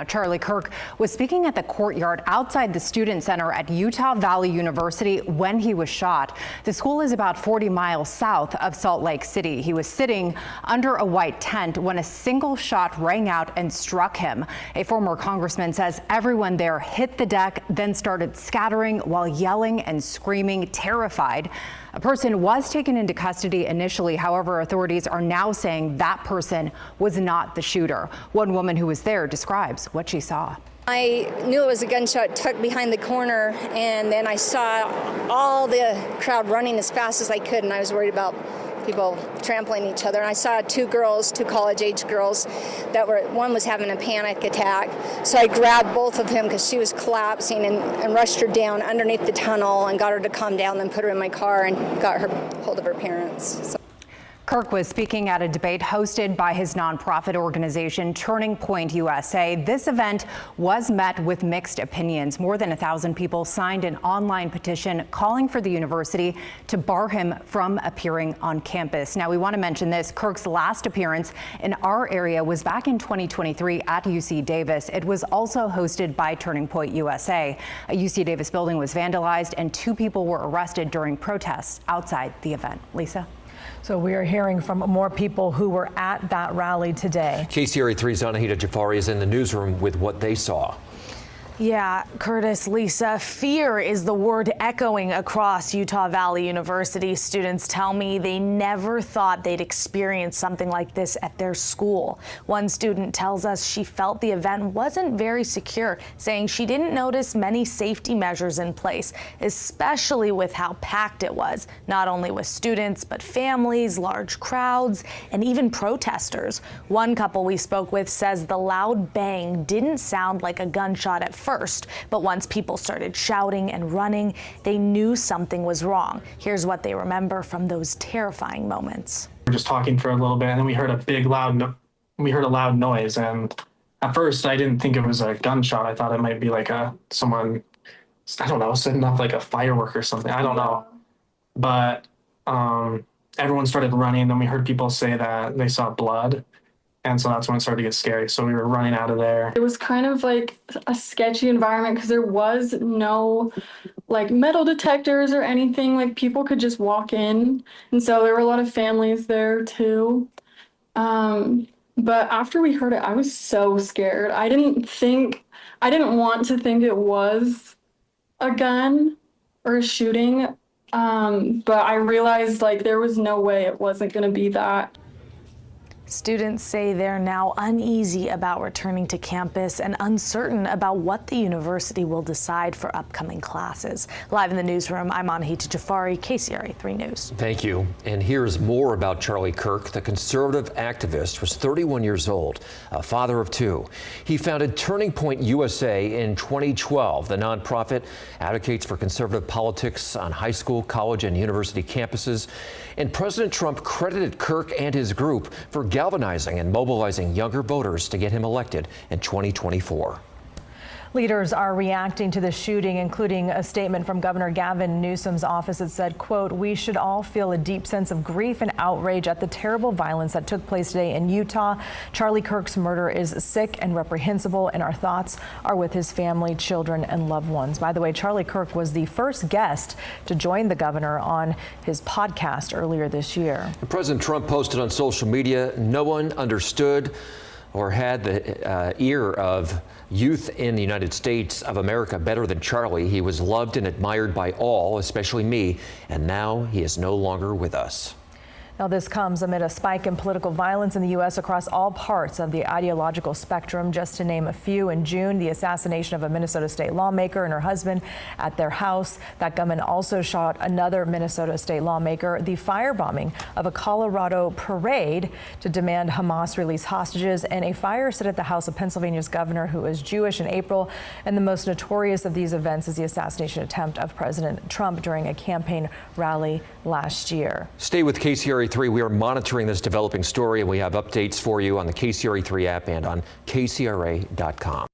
Charlie Kirk was speaking at the courtyard outside the Student Center at Utah Valley University when he was shot. The school is about 40 miles south of Salt Lake City. He was sitting under a white tent when a single shot rang out and struck him. A former congressman says everyone there hit the deck, then started scattering while yelling and screaming, terrified. A person was taken into custody initially. However, authorities are now saying that person was not the shooter. One woman who was there describes what she saw. I knew it was a gunshot tucked behind the corner, and then I saw all the crowd running as fast as I could, and I was worried about people trampling each other. And I saw two college-age girls one was having a panic attack. So I grabbed both of them because she was collapsing and rushed her down underneath the tunnel and got her to calm down, then put her in my car and got her hold of her parents. So. Kirk was speaking at a debate hosted by his nonprofit organization, Turning Point USA. This event was met with mixed opinions. More than 1,000 people signed an online petition calling for the university to bar him from appearing on campus. Now, we want to mention this. Kirk's last appearance in our area was back in 2023 at UC Davis. It was also hosted by Turning Point USA. A UC Davis building was vandalized and 2 people were arrested during protests outside the event. Lisa? So we are hearing from more people who were at that rally today. KCRA 3's Anahita Jafari is in the newsroom with what they saw. Yeah, Curtis, Lisa, fear is the word echoing across Utah Valley University. Students tell me they never thought they'd experience something like this at their school. One student tells us she felt the event wasn't very secure, saying she didn't notice many safety measures in place, especially with how packed it was, not only with students, but families, large crowds, and even protesters. One couple we spoke with says the loud bang didn't sound like a gunshot at first, but once people started shouting and running, they knew something was wrong. Here's what they remember from those terrifying moments. We were just talking for a little bit, and then we heard a loud noise. And at first, I didn't think it was a gunshot. I thought it might be like someone, I don't know, setting off like a firework or something. I don't know. But everyone started running. Then we heard people say that they saw blood. And so that's when it started to get scary. So we were running out of there. It was kind of like a sketchy environment because there was no like metal detectors or anything. Like people could just walk in. And so there were a lot of families there too. But after we heard it, I was so scared. I didn't want to think it was a gun or a shooting. But I realized like there was no way it wasn't going to be that. Students say they're now uneasy about returning to campus and uncertain about what the university will decide for upcoming classes. Live in the newsroom, I'm Anahita Jafari, KCRA 3 News. Thank you. And here's more about Charlie Kirk. The conservative activist was 31 years old, a father of 2. He founded Turning Point USA in 2012. The nonprofit advocates for conservative politics on high school, college, and university campuses. And President Trump credited Kirk and his group for galvanizing and mobilizing younger voters to get him elected in 2024. Leaders are reacting to the shooting, including a statement from Governor Gavin Newsom's office that said, quote, "We should all feel a deep sense of grief and outrage at the terrible violence that took place today in Utah. Charlie Kirk's murder is sick and reprehensible, and our thoughts are with his family, children, and loved ones." By the way, Charlie Kirk was the first guest to join the governor on his podcast earlier this year. President Trump posted on social media, "No one understood or had the ear of youth in the United States of America better than Charlie. He was loved and admired by all, especially me, and now he is no longer with us." Now, this comes amid a spike in political violence in the U.S. across all parts of the ideological spectrum. Just to name a few, in June, the assassination of a Minnesota state lawmaker and her husband at their house. That gunman also shot another Minnesota state lawmaker. The firebombing of a Colorado parade to demand Hamas release hostages, and a fire set at the house of Pennsylvania's governor, who is Jewish, in April. And the most notorious of these events is the assassination attempt of President Trump during a campaign rally last year. Stay with KCRA 3. We are monitoring this developing story, and we have updates for you on the KCRA 3 app and on KCRA.com.